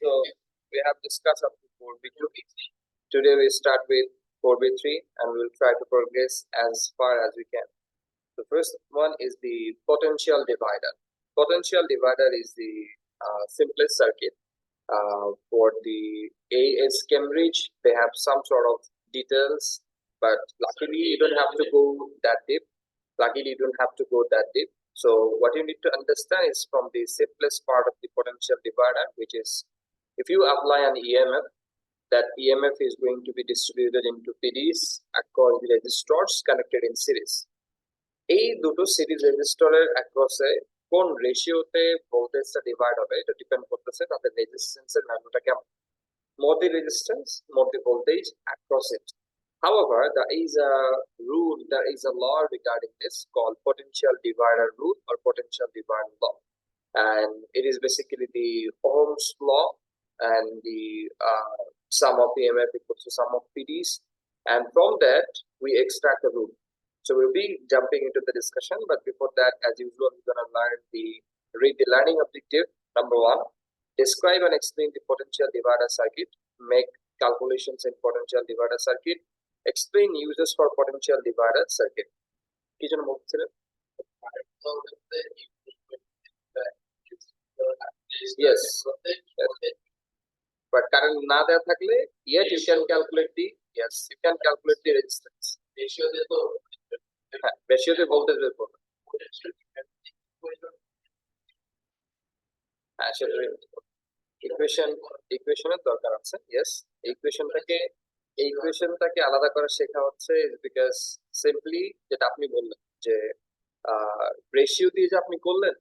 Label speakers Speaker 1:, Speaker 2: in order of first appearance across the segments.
Speaker 1: So we have discussed up to 4B2. Today we start with 4B3 and we will try to progress as far as we can. The first one is the potential divider. Potential divider is the simplest circuit. For the AS Cambridge, they have some sort of details, but luckily you don't have to go that deep. So what you need to understand is from the simplest part of the potential divider, which is if you apply an EMF, that EMF is going to be distributed into PDs across the resistors connected in series. এই দুটো series রেজিস্টরের অ্যাক্রসে কোন রেশিওতে ভোল্টেজটা divide হবে এটা depend করতেছে তাদের রেজিস্ট্যান্সের ভ্যালুটা কেমন more the resistance more the voltage across it. However, there is a law regarding this called potential divider rule or potential divider law, and it is basically the Ohm's law, and the sum of EMF equals to sum of PDs, and from that we extract the rule. So we'll be jumping into the discussion, but before that, as usual, we're going to read the learning objective. Number 1, describe and explain the potential divider circuit. Make calculations in potential divider circuit. Explain uses for potential divider circuit. কি জন্য বলছিলেন? Yes. But current না দেওয়া থাকলে yet you can calculate the resistance. রেশিওতে voltage বের করবে। হ্যাঁ, সেটা ইকুয়েশনের দরকার আছে। ইয়েস, ইকুয়েশনটাকে আলাদা করে শেখা হচ্ছে বিকজ সিম্পলি যেটা আপনি বললেন যে রেশিও দিয়ে যে আপনি করলেন,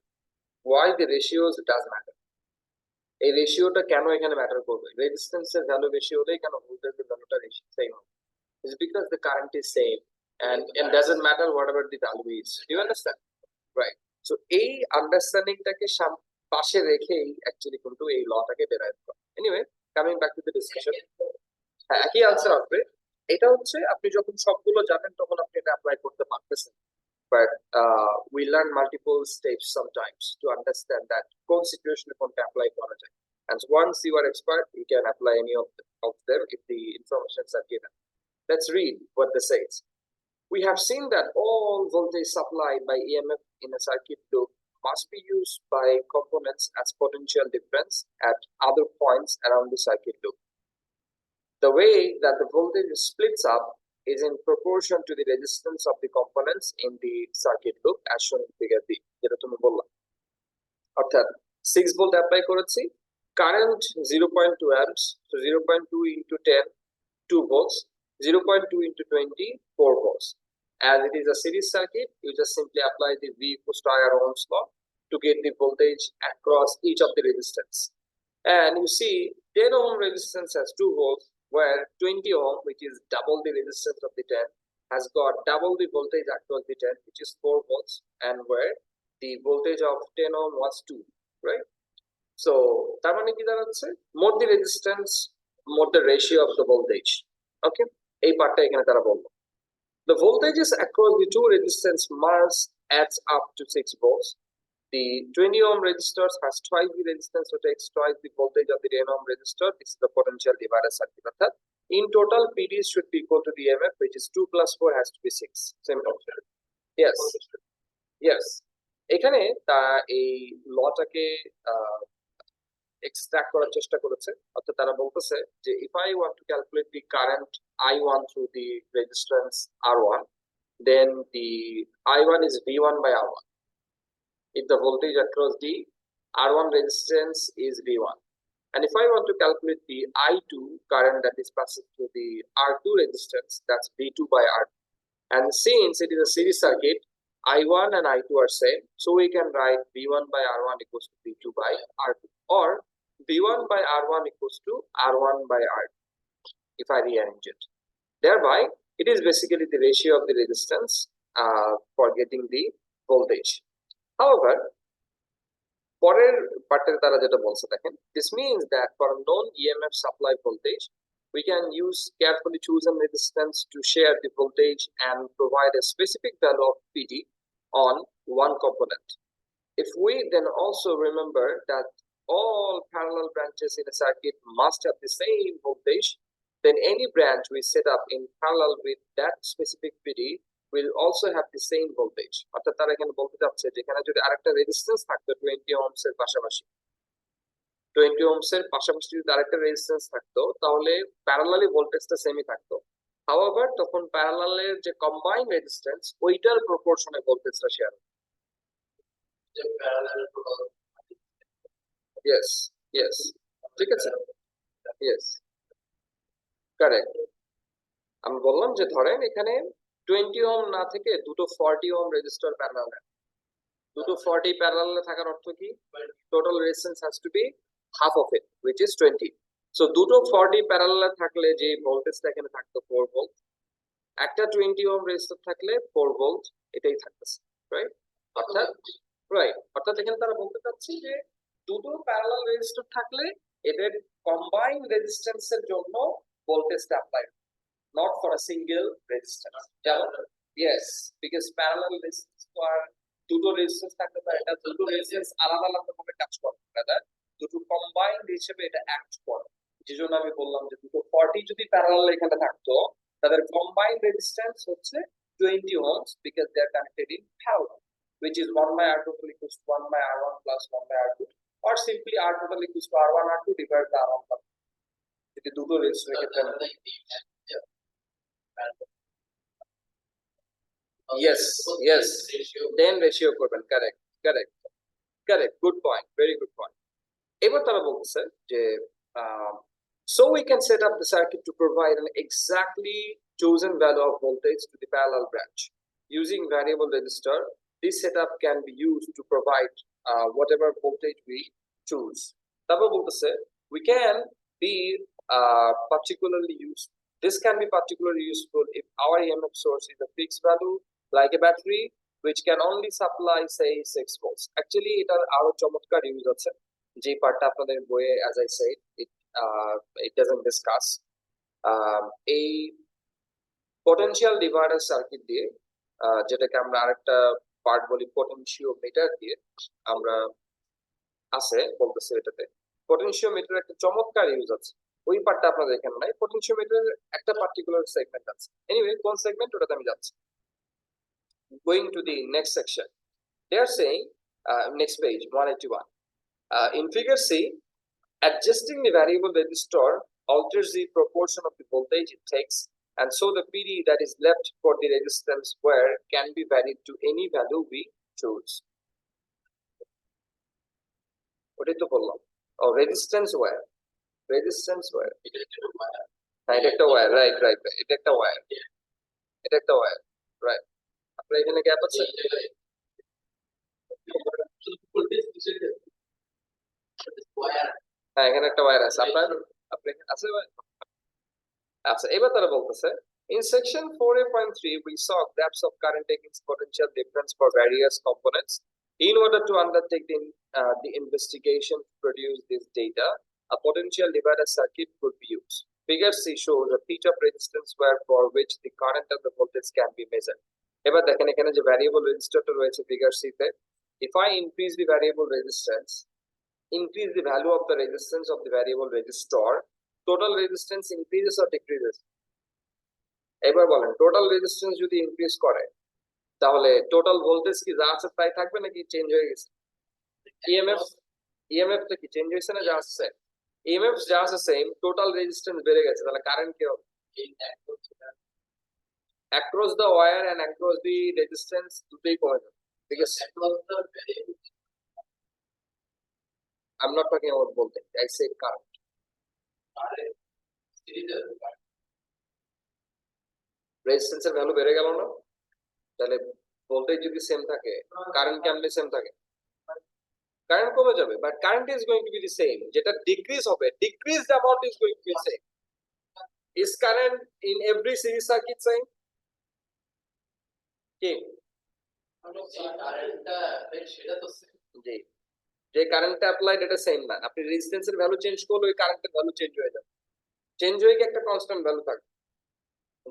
Speaker 1: why the ratios does matter. এই রেশিওটা কেন এখানে ম্যাটার করবে? রেজিস্ট্যান্সের ভ্যালু বেশি হলেই কেন ভোল্টেজের ভ্যালুটা সেম হবে? It's because the current is same and doesn't matter whatever the value is. Do you understand? Right. So এই আন্ডারস্ট্যান্ডিংটাকে পাশে রেখেই অ্যাকচুয়ালি কিন্তু এই লটাকে ডেরাইভ করা। Anyway, coming back to the discussion, হ্যাঁ, একই আনসার আসবে। এটা হচ্ছে আপনি যখন সবগুলো জানেন তখন আপনি এটা অ্যাপ্লাই করতে পারতেছেন, but we learn multiple steps sometimes to understand that কোন সিচুয়েশনে কোনটা অ্যাপ্লাই করা যায়, and once you are expert you can apply any of them if the informations are given. Let's read what this says. We have seen that all voltage supplied by EMF in a circuit loop must be used by components as potential difference at other points around the circuit loop. The way that the voltage splits up is in proportion to the resistance of the components in the circuit loop as shown in figure B. যেটা তুমি বললা, অর্থাৎ 6 volt apply করেছি, current 0.2 amps, so 0.2 into 10 2 volts, 0.2 into 20 4 volts. As it is a series circuit, you just simply apply the V equals to IR Ohm's law to get the voltage across each of the resistance. And you see 10 ohm resistance has 2 volts, where 20 ohm, which is double the resistance of the 10, has got double the voltage across the 10, which is 4 volts, and where the voltage of 10 ohm was 2, right? So তার মানে কি দাঁড়াচ্ছে, more the resistance more the ratio of the voltage. Okay, এই পার্টটা এখানে তারা বলবো। The voltages across the two resistance must adds up to 6 volts. The 20 ohm resistor has twice the resistance, so takes twice the voltage of the 10 ohm resistor. This is the potential divider circuit. In total, PDs should be equal to the EMF, which is 2 plus 4 has to be 6. Simple. Yes. Yes. এখানে এই লটাকে extract করার চেষ্টা করেছে, অর্থাৎ তারা বলতেছে যে if I want to calculate the current I1 through the resistance R1, then the I1 is V1 by R1 if the voltage across the R1 resistance is V1, and if I want to calculate the I2 current that is passing through the R2 resistance, that's V2 by R2. And since it is a series circuit, I1 and I2 are same, so we can write V1 by R1 equals to V2 by R2, or V1 by R1 equals to R1 by R2 if I rearrange it. Thereby, it is basically the ratio of the resistance for getting the voltage. However, পরের পার্টে তারা যেটা বলছে দেখেন, this means that for a known EMF supply voltage, we can use carefully chosen resistance to share the voltage and provide a specific value of PD on one component. If we then also remember that all parallel branches in a circuit must have the same voltage, then any branch we set up in parallel with that specific PD will also have the same voltage. অর্থাৎ তারা এখানে বলতে চাচ্ছে যেখানে যদি আরেকটা resistance থাকতো 20 ohms এর পাশাপাশি 20 ohms এর পাশাপাশি যদি আরেকটা রেজিস্ট্যান্স থাকতো তাহলে প্যারালালি ভোল্টেজটা সেমই থাকতো। হাউএভার তখন প্যারালালের যে কম্বাইন্ড রেজিস্ট্যান্স ওইটার প্রপোর্শনে ভোল্টেজটা শেয়ার হবে। ইয়েস ইয়েস ঠিক আছে ইয়েস কারেক্ট। আমি বললাম যে ধরেন এখানে 20 ওহম না থেকে দুটো 40 ওহম রেজিস্টার প্যারালালে, দুটো 40 প্যারালালে থাকার অর্থ কি total resistance has to be half of it which is 20। So দুটো 40 প্যারালালে থাকলে যে ভোল্টেজটা এখানে থাকতো 4 ভোল্ট, একটা 20 ওহম রেজিস্টার থাকলে 4 ভোল্ট এটাই থাকতেছে, রাইট? অর্থাৎ এখানে তারা বলতে চাচ্ছে যে দুটো প্যারালাল রেজিস্টার থাকলে এদের কম্বাইন্ড রেজিস্ট্যান্সের জন্য ভোল্টেজটা apply, not for a single resistance. Yes, because parallel resistance for দুটো রেজিস্ট্যান্স থাকতে পারে, এটা দুটো রেজিস্ট্যান্স আলাদা আলাদা ভাবে কাজ করে, রাদার দুটো কম্বাইন্ড হিসেবে এটা অ্যাক্ট করে। যেজন্য আমি বললাম যে দুটো 40 যদি প্যারালাল এখানে থাকতো তাদের কম্বাইন্ড রেজিস্ট্যান্স হচ্ছে 20 ohms because they are connected in parallel, which is 1 by R total equals to 1 by R1 plus 1 by R2, or simply R total equals to R1 R2 divided by R1 plus যদি দুটো resistance ক্ষেত্রে yes then ratio করবেন, correct good point, very good point। এবার তারা বলছে যে so we can set up the circuit to provide an exactly chosen value of voltage to the parallel branch using variable resistor. This setup can be used to provide whatever voltage we choose। তারপর বলতেছে we can be particularly used this can be particularly useful if our EMF source is a fixed value like a battery which can only supply say 6 volts। Actually এটার আরো চমৎকার use আছে যে পার্টটা আপনাদের বইয়ে as I said it doesn't discuss এই potential divider circuit দিয়ে যেটাকে আমরা আরেকটা পার্ট বলি পোটেনশিওমিটার দিয়ে আমরা আছে বলতেছে এটাতে পোটেনশিওমিটার একটা চমৎকার ইউজ আছে, ওই পার্টটা আপনাদের এখানে নাই। পোটেনশিওমিটারের একটা পার্টিকুলার সেগমেন্ট আছে, এনিওয়ে কোন সেগমেন্ট ওটাতে আমি যাচ্ছি। Going to the next section, they are saying next page 181 in figure C, adjusting the variable resistor alters the proportion of the voltage it takes, and so the PD that is left for the resistance wire can be varied to any value we choose। ওটাই তো বললাম, ও resistance wire হ্যাঁ এটা একটা wire, right এটা একটা wire right. আপনার এখানে গ্যাপ আছে, হ্যাঁ এখানে একটা ওয়্যার আছে আপনার আছে আচ্ছা। এবার তারা বলতেছে in section 4a.3 we saw graphs of current against potential difference for various components. In order to undertake the investigation to produce this data, a potential divider circuit could be used। Figure C shows a feature of resistance wire for which the current and the voltage can be measured। এবার দেখেন এখানে যে variable রেজিস্টরটা রয়েছে figure C তে, if I increase the variable resistance, increase the value of the resistance of the variable resistor, total resistance increases or decreases? এবার বলেন total resistance যদি increase করে তাহলে টোটাল ভোল্টেজ কি যা আছে তাই থাকবে নাকি চেঞ্জ হয়ে গেছে? ইএমএফ টা কি চেঞ্জ হয়েছে না যা আছে? ইএমএফ যা আছে সেম, টোটাল রেজিস্ট্যান্স বেড়ে গেছে, তাহলে কারেন্ট কি হবে? across the wire and across the resistance দুটোই কমে যাবে, because I'm not talking about voltage, I said current। রেজিস্ট্যান্সের ভ্যালু বেড়ে গেল না, তাহলে ভোল্টেজ যদি সেম থাকে কারেন্ট কেমনে সেম থাকে? কারেন্ট কমে যাবে, but current is going to be the same. যেটা ডিক্রিজ হবে, decreased amount is going to be same. Is current in every series circuit same? কি জি, যে কারেন্টটা অ্যাপ্লাইড এটা সেম না, আপনি রেজিস্ট্যান্সের ভ্যালু চেঞ্জ করলে ওই কারেন্টের ভ্যালু চেঞ্জ হয়ে যাবে, চেঞ্জ হয়ে গিয়ে একটা কনস্ট্যান্ট ভ্যালু থাকবে।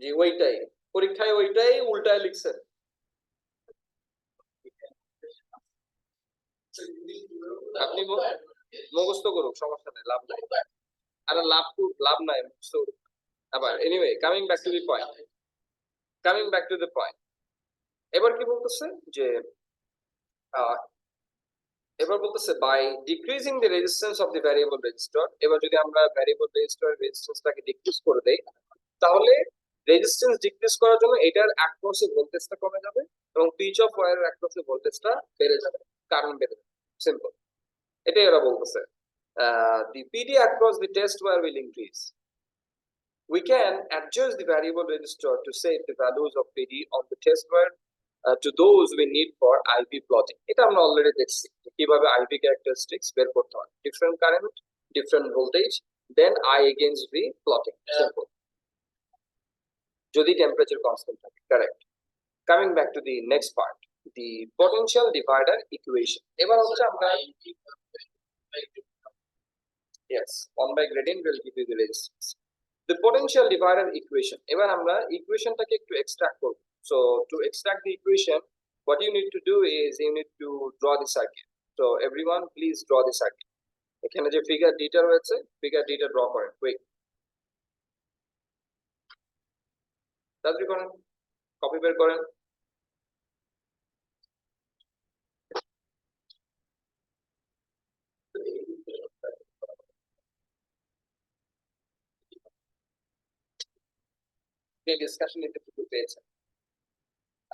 Speaker 1: জি ওইটাই পরীক্ষায় ওইটাই উল্টায় লিখছেন। আপনি মুখস্থ করুক, সমস্যা নেই, লাভ নাই। আর লাভ নাই মুখস্থ করুক। আবার anyway, coming back to the point, এবার কি বলতেছে যে আহ, এবার বলতেছে by decreasing the resistance of the variable resistor. এবার যদি আমরা ভ্যারিয়েবল রেজিস্টরের রেজিস্ট্যান্সটাকে ডিক্রিজ করে দেই, তাহলে রেজিস্ট্যান্স ডিক্রিজ করার জন্য এটার অ্যাক্রসে ভোল্টেজটা কমে যাবে এবং পিচ অফ ওয়্যারের অ্যাক্রসে ভোল্টেজটা বেড়ে যাবে, কারেন্ট বেড়ে যাবে। সিম্পল, এটাই ওরা বলতেছে। The PD across the test wire will increase. We can adjust the variable resistor to set the values of PD on the test wire to those we need for IV plotting. এটা আমরা already দেখছি কিভাবে IV characteristics বের করতে হয়, different current, different voltage, then I against V plotting. Simple. যদি temperature constant থাকে, correct. Coming back to the next part, the potential divider equation. এবার হচ্ছে আমরা yes, 1 by gradient will give you the resistance. The potential divider equation. এবার আমরা ইকুয়েশনটাকে একটু extract করব। So to extract the equation, what you need to do is you need to draw the circuit. So everyone please draw the circuit. এখানে যে figure ডিটা রয়েছে, figure ডিটা draw করেন quick. তাড়াতাড়ি করেন, কপি বের করেন।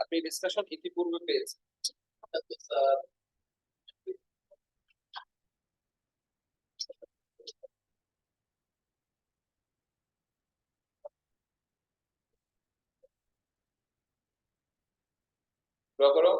Speaker 1: আপনি ডিসকাশন ইতিপূর্বে পেয়েছেন, ড্র করো।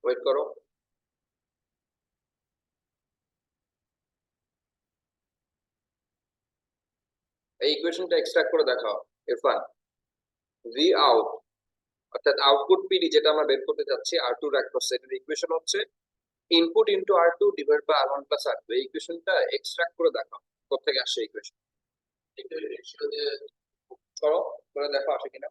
Speaker 1: ওয়েট করো। এই ইকুয়েশনটা এক্সট্রাক্ট করে দেখাও ইরফান। ভি আউট অর্থাৎ আউটপুট পিডি যেটা আমরা বের করতে যাচ্ছি R2 এর অ্যাক্রস, এর ইকুয়েশন হচ্ছে input into R2 divide by R1 plus R2। এই ইকুয়েশনটা এক্সট্রাক্ট করে দেখাও কোথা থেকে আসছে ইকুয়েশন। একটু রেশিও দিয়ে করো, করে দেখো আসে কিনা।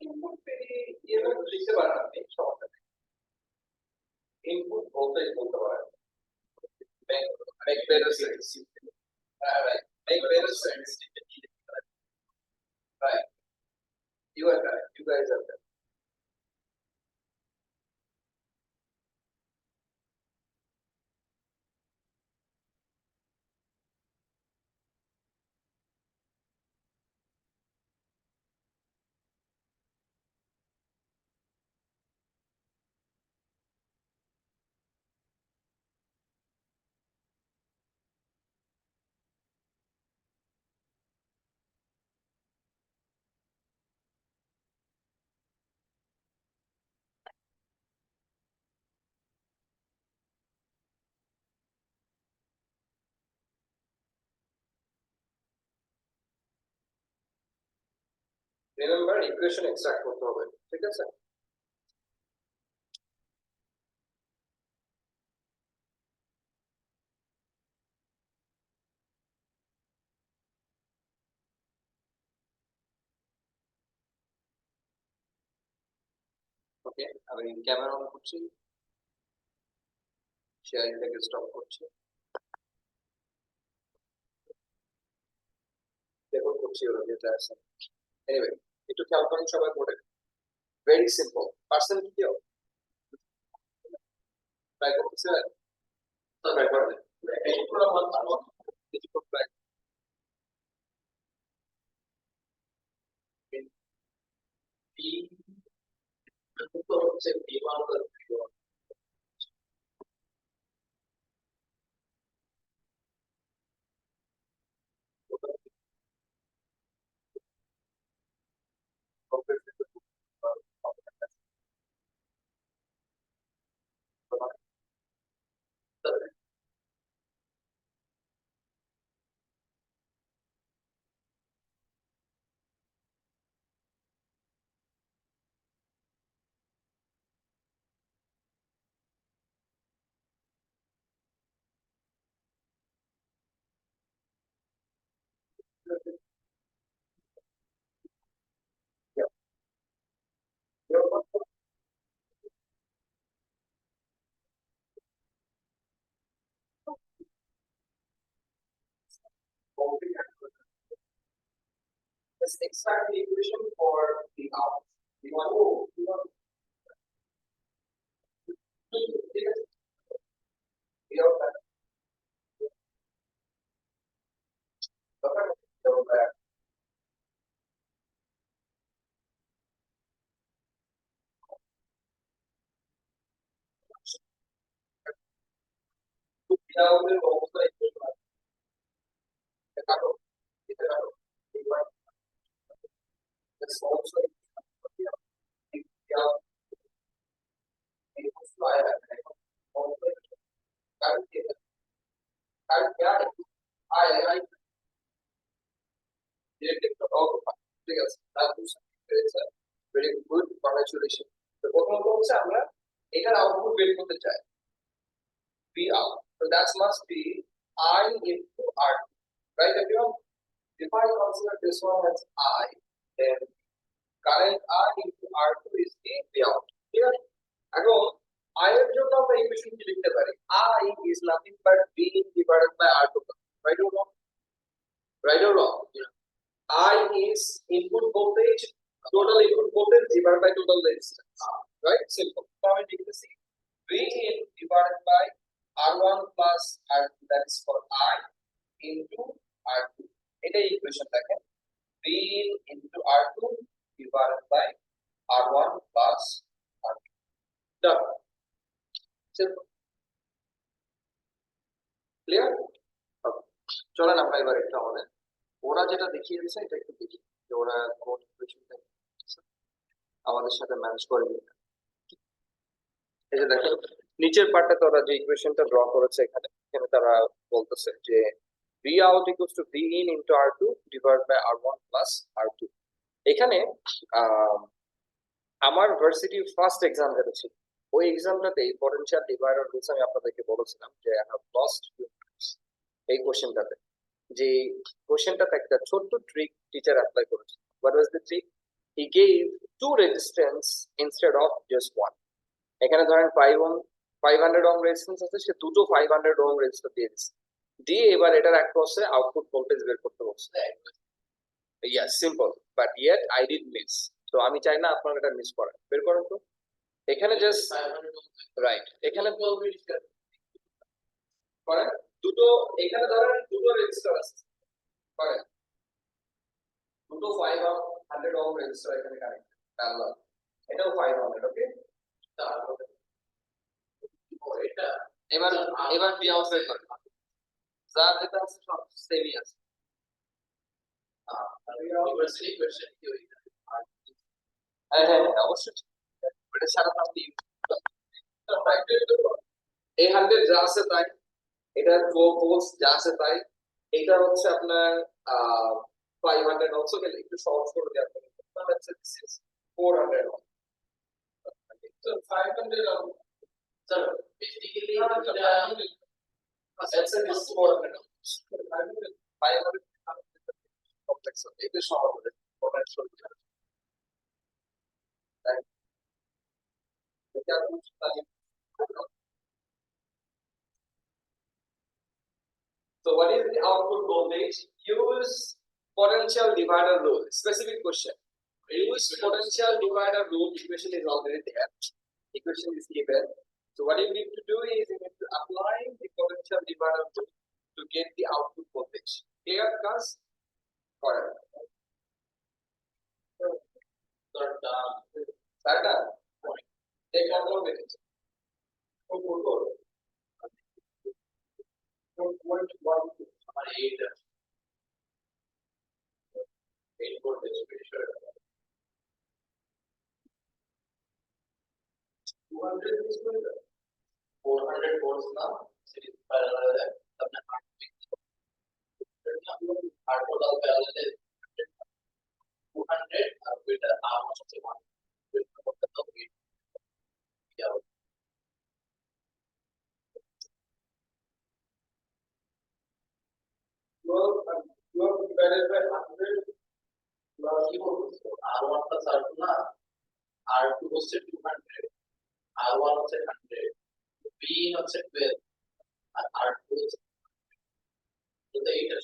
Speaker 1: ইনপুট পেয়ে এভাবে লিখতে পারেন আপনি, সমস্যা নেই। ইনপুট ভোল্টেজ বলতে পারেন। make better sense. Right. Make better sense. Right. You are correct. You guys are correct. Remember equation extract করতে হবে, ঠিক আছে? ওকে, আমি ক্যামেরা অন করছি, শেয়ারিংটাকে স্টপ করছি, রেকর্ড করছি ওরা যেটা আছে। এনিওয়ে, একটু খেয়াল করেন সবাই বোর্ডে। Very simple. পার্সেন্ট কি দিও? ট্রাই করতেছেন? ট্রাই করেন। এই পুরো মাত্র কিছু ট্রাই হচ্ছে V1 plus V1 Let's extract the equation for the out. We want Let's also I ঠিক আছে ভেরি গুড কংগ্রাচুলেশন তো প্রথমত হচ্ছে আমরা এটার আউটপুট বের করতে চাই V out so that must be I into R right everyone if I consider this one as I then current R into R2 is the V out ঠিক আছে এখন I এর জন্য আমরা ইকুয়েশন কি লিখতে পারি I is nothing but V divided by R2 right or wrong I is input voltage, total input voltage divided by total resistance. Right? Simple. So I take the C. V in divided by R1 plus R2, that is for I into R2. এটা equation দেখেন V in into R2 divided by R1 plus R2. Done. Simple. Clear? Okay. চলেন আমরা এবার একটা আমাদের ওরা যেটা দেখিয়েছে এটা একটু দেখি যে ওরা কোন ইকুয়েশনটা আমাদের সাথে ম্যাচ করে কিনা এই যে দেখো নিচের পার্টটা ওরা যে ইকুয়েশনটা ড্র করেছে এখানে এখানে তারা বলতেছে যে V out equals to V in into R2 divided by R1 plus R2 এখানে আমার ভার্সিটির ফার্স্ট এক্সাম যেটা ছিল ওই এক্সামটাতে পটেনশিয়াল ডিভাইডার রুলস আমি আপনাদেরকে বলেছিলাম যে আই হ্যাভ লস্ট এই কোশ্চেনটাতে যে কোশ্চেনটাতে একটা ছোট্ট ট্রিক টিচার অ্যাপ্লাই করেছে what was the trick he gave to resistance instead of just one এখানে ধরেন 500 ওহম রেজিস্ট্যান্স আছে সে দুটো 500 ওহম রেজিস্টার দিয়ে দিচ্ছে দিয়ে এবার এটার অ্যাক্রসে আউটপুট ভোল্টেজ বের করতে বলছে yes simple but yet I did miss তো আমি চাই না আপনারা এটা মিস করেন বের করেন তো এখানে জাস্ট রাইট এখানে করেন দুটো এখানে ধরেন দুটো রেজিস্টার আছে করেন দুটো 500 ওহম রেজিস্টার এখানে কানেক্ট প্যারালাল এটাও 500 ওকে তারপরে এটা এবার ভি আউট বের করেন যা যেটা আছে সব সেমই আছে ইউনিভার্সিটি কোশ্চেন কি হই হ্যাঁ হ্যাঁ অবশ্যই এটা সারা আপনি এই 100 যা আছে তাই এটা ফোর্স যা আছে তাই এটা হচ্ছে আপনার 500 অলসো গেলে একটু সহজ করে দেওয়া হবে হচ্ছে 400 so 500 sir basically answer is 400 500 complex এটা সহজ হবে So what is the output voltage? Use potential divider rule. Specific question. Use potential divider rule. Equation is already there. Equation is given. So what you need to do is you need to apply the potential divider rule to get the output voltage. Clear, guys? Correct. তাই না এই কারণে বেড়েছে আমার এইটা এই করতে special 200 400 volts now series parallel अपने हार्ट टोटल parallel 200 और फिर आर्म से 1 फिर करता तो क्या जो divided by 100 plus R1 plus R2 ना R2 হচ্ছে 200 R1 হচ্ছে 100 B হচ্ছে 12 আর R2 হচ্ছে তো এইটা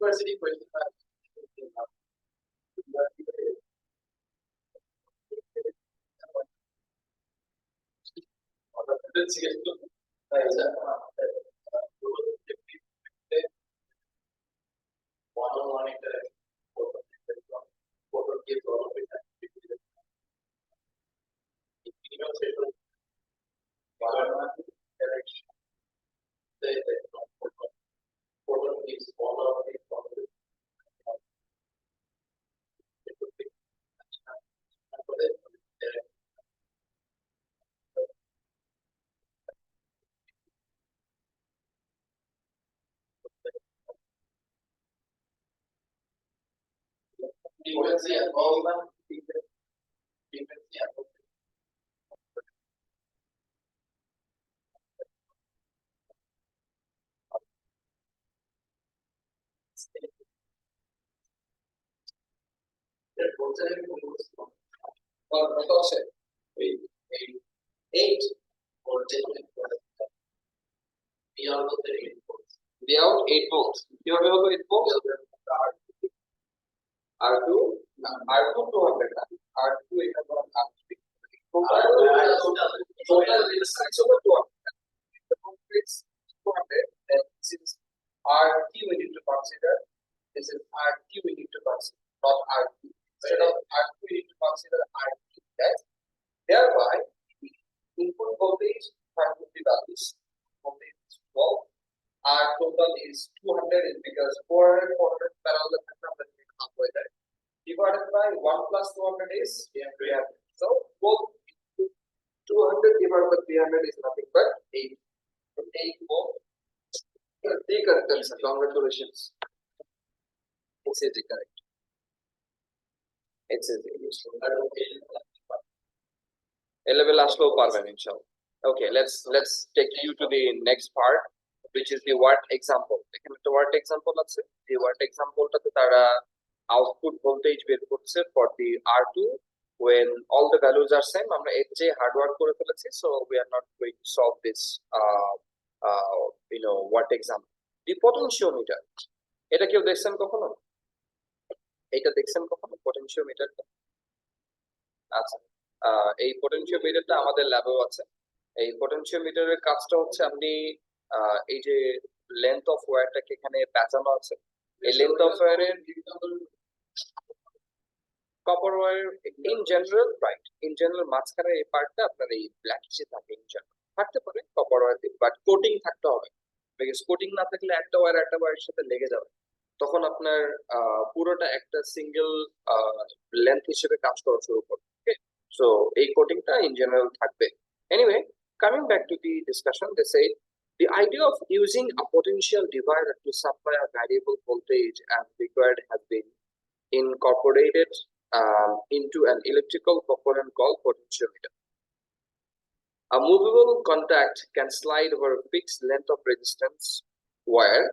Speaker 1: University question one-on-one interaction photo দিয়ে solve হয়ে যায় minimum settle one-on-one interaction photo is all of the frequency above the frequency above the total voltage 8 voltage beyond the 8 volts beyond 8 volts কিভাবে হবে 8 volts R2 R2 200 R2 এটা বলা R3 total is 200 the complex 200 and since RQ we need to consider this is RQ we need to consider not RQ instead of RQ we need to consider RQ that thereby the input voltage will be values voltage is 12 our total is 200 is because 400 400 parallel halfway there divided by 1 plus 200 is 300 so both 200 divided by 300 is nothing but 8 so 8 volt congratulations it's easy correct it's easy level আসলেও পারবেন ইনশাআল্লাহ okay let's take you to the next part which is the word example এখানে একটা word example আছে এই word example টাতে তারা output voltage বের করছে for the R2 when all the values are same আমরা এর যে হার্ড ওয়ার্ক করে ফেলেছি so we are not going to solve this what example the potentiometer এটা কেউ দেখছেন কখনো এটা দেখছেন কখনো potentiometer আচ্ছা এই পোটেনশিওমিটারটা আমাদের ল্যাবেও আছে এই পোটেনশিওমিটারের কাজটা হচ্ছে আপনি এই যে লেন্থ অফ ওয়্যারটাকে এখানে প্যাঁচানো আছে এই লেন্থ অফ ওয়্যারের copper wire in general right in general মাঝখানে এই পার্টটা আপনার এই ব্ল্যাকিশে থাকে ইন জেনারেল থাকতে পারে কপার ওয়্যার দিয়ে বাট কোটিং থাকতে হবে বিকজ কোটিং না থাকলে একটা ওয়্যারের সাথে লেগে যাবে তখন আপনার পুরোটা একটা সিঙ্গেল লেন্থ হিসেবে কাজ করা শুরু করবে so a coating ta in general thakbe anyway coming back to the discussion they say the idea of using a potential divider to supply a variable voltage as required has been incorporated into an electrical component called potentiometer A movable contact can slide over a fixed length of resistance wire,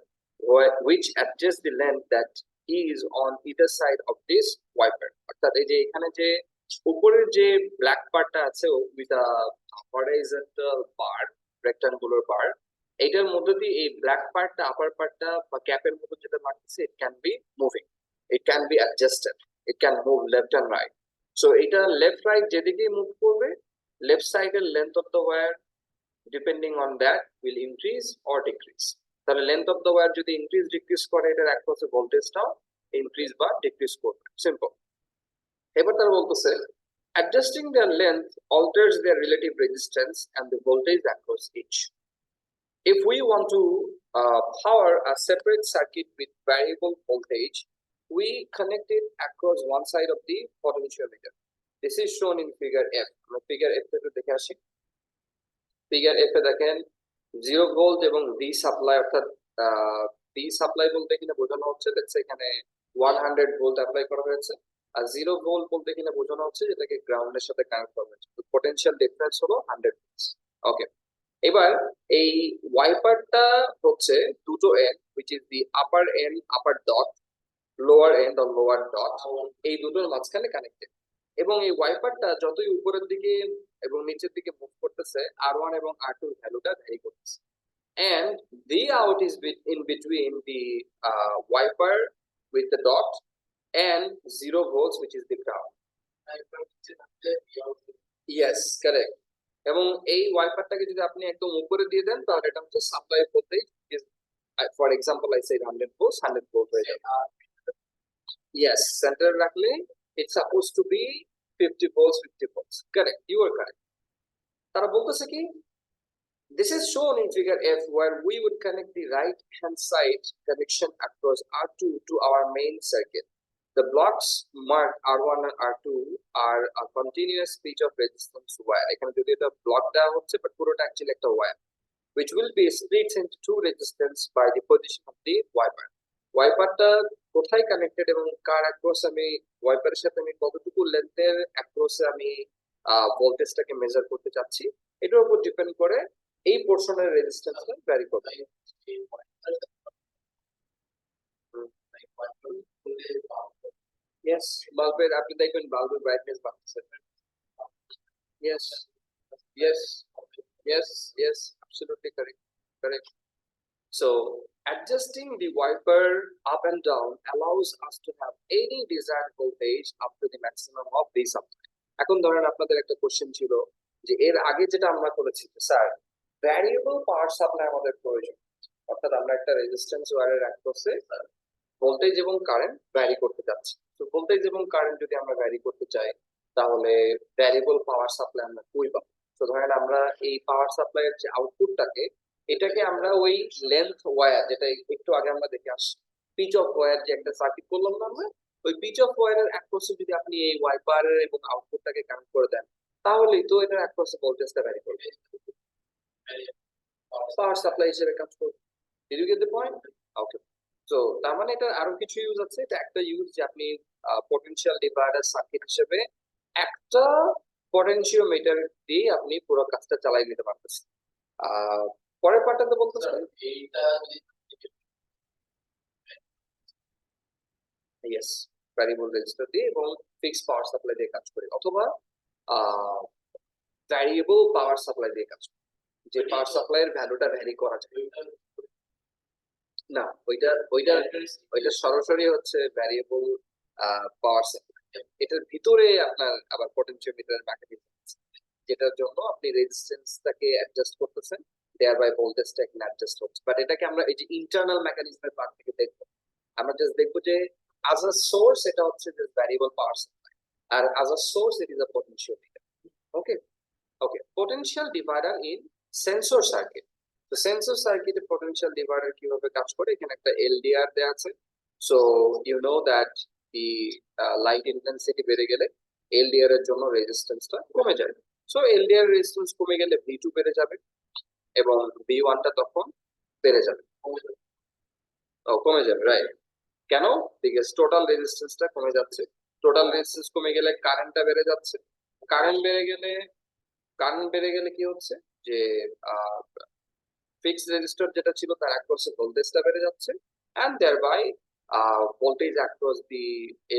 Speaker 1: which adjusts the length that is on either side of this wiper. অর্থাৎ এই যে এখানে যে উপরের যে black পার্টটা আছে with a horizontal bar, rectangular bar, এটার মধ্যে দিয়ে এই ব্ল্যাক পার্টটা আপার পার্টটা বা ক্যাপের মধ্যে যেটা লাগছে, it can be moving, it can be adjusted, it can move left and right. So এটা লেফট রাইট যেদিকেই মুভ করবে, left sided length of the wire depending on that will increase or decrease. The length of the wire যদি increase decrease করে, এটার across voltage টাও increase বা decrease করবে, simple। এবার তারা বলতেছে adjusting their length alters their relative resistance and the voltage across each. If we want to power a separate circuit with variable voltage, we connect it across one side of the potentiometer. This is shown in figure F. Figure F থেকে দেখে আসি। Figure F এ দেখেন 0 volt এবং V supply, অর্থাৎ V supply বলতে কিনা বোঝানো হচ্ছে দেখছে এখানে 100 ভোল্ট অ্যাপ্লাই করা হয়েছে, আর 0 ভোল্ট বলতে কিনা বোঝানো হচ্ছে যেটাকে গ্রাউন্ডের সাথে কানেক্ট করা হয়েছে। তো পটেনশিয়াল ডিফারেন্স হলো 100 ভোল্টস। ওকে, এবার এই ওয়াইপারটা হচ্ছে দুটো and, which is the upper end upper dot, lower end or lower dot, এই দুটোর মাঝখানে কানেক্টেড। এবং এই ওয়াইপারটা যতই উপরের দিকে এবং নিচের দিকে মুভ করতেছে, R1 এবং R2 এর ভ্যালুটা ভ্যারি করতেছে, and the out is in between the wiper with the dot and 0 volts, which is the ground. Yes, correct. এবং এই ওয়াইপারটাকে যদি আপনি একদম উপরে দিয়ে দেন, তাহলে এটা হচ্ছে supply voltage, for example I said 100 volts, 100 volt হয়ে যাবে। Yes, সেন্টার রাখলে it's supposed to be 50 volts, 50 volts. Correct, you are correct. তারা বলতেছে কি, this is shown in figure F, where we would connect the right hand side connection across R2 to our main circuit. The blocks marked R1 and R2 are a continuous pitch of resistance wire. এখানে যদি এটা block দেওয়া হচ্ছে, but পুরোটা actually একটা wire, which will be split into two resistance by the position of the wiper. ওয়াইপারটা কোথায় connected এবং কার across আমি ওয়াইপারের সাথে আমি কতটুকু লেন্থের অ্যাক্রসে আমি ভোল্টেজটাকে মেজার করতে চাচ্ছি, এটার উপর ডিপেন্ড করে এই পোরশনের রেজিস্ট্যান্সটা ভ্যারি করবে। Yes, বাল্বের আপনি দেখবেন বাল্বের ব্রাইটনেস বাড়ছে। Yes, yes, yes, yes, absolutely correct, correct. So adjusting the wiper up and down allows us to have any desired voltage up to the maximum of the supply. এখন ধরেন আপনাদের একটা কোশ্চেন ছিল যে এর আগে যেটা আমরা করেছি স্যার ভ্যারিয়েবল পাওয়ার সাপ্লাই আমাদের প্রয়োজন, অর্থাৎ আমরা একটা রেজিস্ট্যান্স ওয়্যারের অ্যাক্রসে ভোল্টেজ এবং কারেন্ট ভ্যারি করতে যাচ্ছি। তো ভোল্টেজ এবং কারেন্ট যদি আমরা ভ্যারি করতে চাই, তাহলে ভ্যারিয়েবল পাওয়ার সাপ্লাই আমরা কই পাবো? তো ধরেন আমরা এই পাওয়ার সাপ্লাইয়ের যে আউটপুটটাকে, এটাকে আমরা ওই লেন্থ ওয়্যার, যেটা একটু আগে আমরা দেখে আসছি, পিচ অফ ওয়্যার যে একটা সার্কিট করলাম না আমরা, ওই পিচ অফ ওয়্যারের অ্যাক্রসে যদি আপনি এই ওয়াইপারের এবং আউটপুটটাকে কানেক্ট করে দেন, তাহলেই তো এটার অ্যাক্রসে ভোল্টেজটা ভ্যারি করবে, পাওয়ার সাপ্লাই হিসেবে কাজ করবে। Did you get the point? Okay, তো তার মানে এটা আরো কিছু ইউজ আছে। এটা একটা ইউজ যে আপনি পটেনশিয়াল ডিভাইডার সার্কিট হিসেবে একটা পটেনশিওমিটার দিয়ে আপনি পুরো কাজটা চালাই নিতে পারতেছেন। পরের পার্টটাতে বলতেছেন এইটা ইয়েস ভ্যারিয়েবল রেজিস্টার দিয়ে এবং ফিক্সড পাওয়ার সাপ্লাই দিয়ে কাজ করে, অথবা ভ্যারিয়েবল পাওয়ার সাপ্লাই দিয়ে কাজ করে, যে পাওয়ার সাপ্লাইয়ের ভ্যালুটা ভ্যারি করা যায় না, ওইটা ওইটা ওইটা সরাসরি হচ্ছে ভ্যারিয়েবল পাওয়ার সাপ্লাই। এটার ভিতরে আপনার আবার পটেনশিওমিটারের মেকানিজম আছে, যেটার জন্য আপনি রেজিস্ট্যান্সটাকে অ্যাডজাস্ট করতেছেন, thereby ভোল্টেজটা এখানে অ্যাডজাস্ট হচ্ছে। বাট এটাকে আমরা এই যে ইন্টারনাল মেকানিজমের পার্ট থেকে দেখবো, আমরা জাস্ট দেখবো যে as a source এটা হচ্ছে যে ভ্যারিয়েবল পাওয়ার সাপ্লাই, আর as a source it is a potentiometer. Okay, okay, potential divider in sensor circuit. তো সেন্সর সার্কিটে পটেনশিয়াল ডিভাইডার কিভাবে কাজ করে, এখানে একটা এলডিআর দেয়া আছে। So you know that the light intensity বেড়ে গেলে এলডিআর এর জন্য রেজিস্ট্যান্সটা কমে যায়। সো এলডিআর রেজিস্ট্যান্স কমে গেলে V2 বেড়ে যাবে এবং V1টা তখন বেড়ে যাবে, কমে যাবে, রাইট? কেন? বিকজ টোটাল রেজিস্ট্যান্সটা কমে যাচ্ছে, টোটাল রেজিস্ট্যান্স কমে গেলে কারেন্টটা বেড়ে যাচ্ছে, কারেন্ট বেড়ে গেলে কারেন্ট বেড়ে গেলে কি হচ্ছে যে ফিক্সড রেজিস্টার যেটা ছিল তার অ্যাক্রসে ভোল্টেজটা বেড়ে যাচ্ছে and thereby voltage across the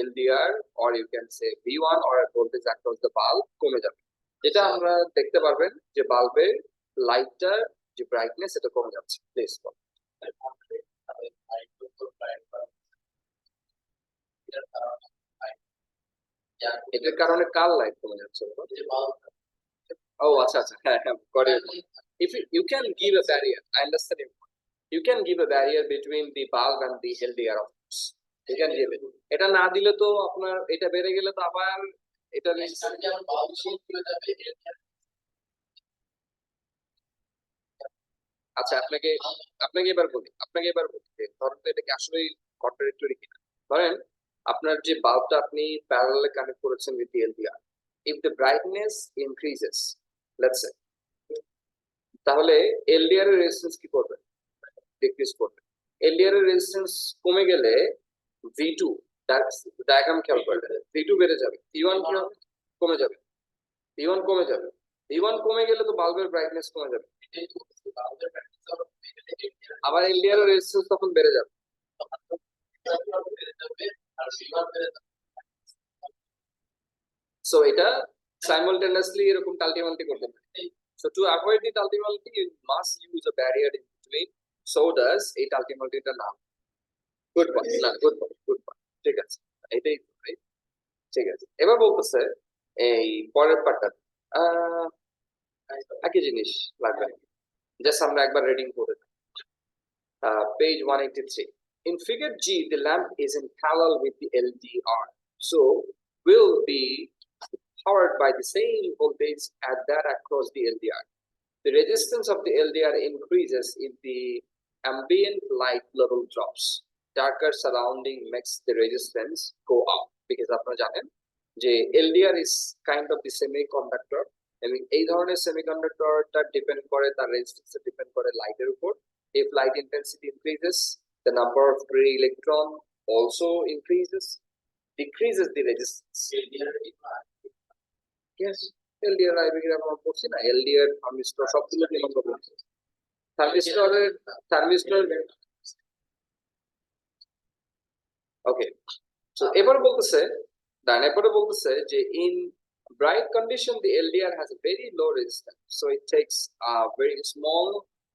Speaker 1: LDR or you can say V1 or voltage across the bulb কমে যাবে, যেটা আমরা দেখতে পারবেন যে বাল্বের লাইটটার যে ব্রাইটনেস এটা কমে যাচ্ছে। প্লিজ এটার কারণে কার লাইট কমে যাচ্ছে? ও আচ্ছা আচ্ছা, হ্যাঁ হ্যাঁ, got it. If you can give a barrier, I understand you. You can give a barrier between the bulb and the LDR of course. You can give it. এটা না দিলে তো আপনার এটা বেড়ে গেলে তো আবার এটা আচ্ছা আপনাকে আপনাকে এবার বলি যে ধরেন তো এটা কি আসলেই কন্ট্রাডিক্টরি কিনা। ধরেন আপনার যে বাল্বটা আপনি প্যারালালে কানেক্ট করেছেন with LDR, if the brightness increases let's say, তাহলে এলডিআর এর রেজিস্ট্যান্স কি করবে? ডিক্রিজ করবে। এলডিআর এর রেজিস্ট্যান্স কমে গেলে V2 ডায়াগ্রাম খেয়াল করবেন, V2 বেড়ে যাবে, V1 কি হবে? কমে যাবে, V1 কমে যাবে। V1 কমে গেলে তো বাল্বের ব্রাইটনেস কমে যাবে, আবার এলডিআর এর রেজিস্ট্যান্স তখন বেড়ে যাবে। সো এটা সাইমালটেনিয়াসলি এরকম টালটিমালটি করতে পারে। So to avoid the multi, you must use a barrier in between. So does এই টালটিমালটিটা না। গুড পয়েন্ট, না গুড পয়েন্ট, গুড পয়েন্ট, ঠিক আছে, এটাই ঠিক আছে। এবার বলতেছে এই পরের পার্টটা একই জিনিস লাগবে, জাস্ট আমরা একবার রিডিং করে page 183. In figure G, the lamp is in parallel with the LDR, so will be powered by the same voltage as that across the LDR. The resistance of the LDR increases if the ambient light level drops. Darker surrounding makes the resistance go up, because আপনারা জানেন যে LDR is kind of the semiconductor, এবং এই ধরনের সেমিকন্ডাক্টরটা depend করে, তার resistance depend করে লাইটের উপর। If light intensity increases, the number of free electron also increases, decreases the resistance. Yes, LDR আইবিগ্রাম আমরা পড়ছি না, LDR থার্মিস্টর সবগুলো কি আমরা পড়ছি। থার্মিস্টর ওকে। সো এবারে বলতেছে যে in bright condition the LDR has a very low resistance, so it takes a very small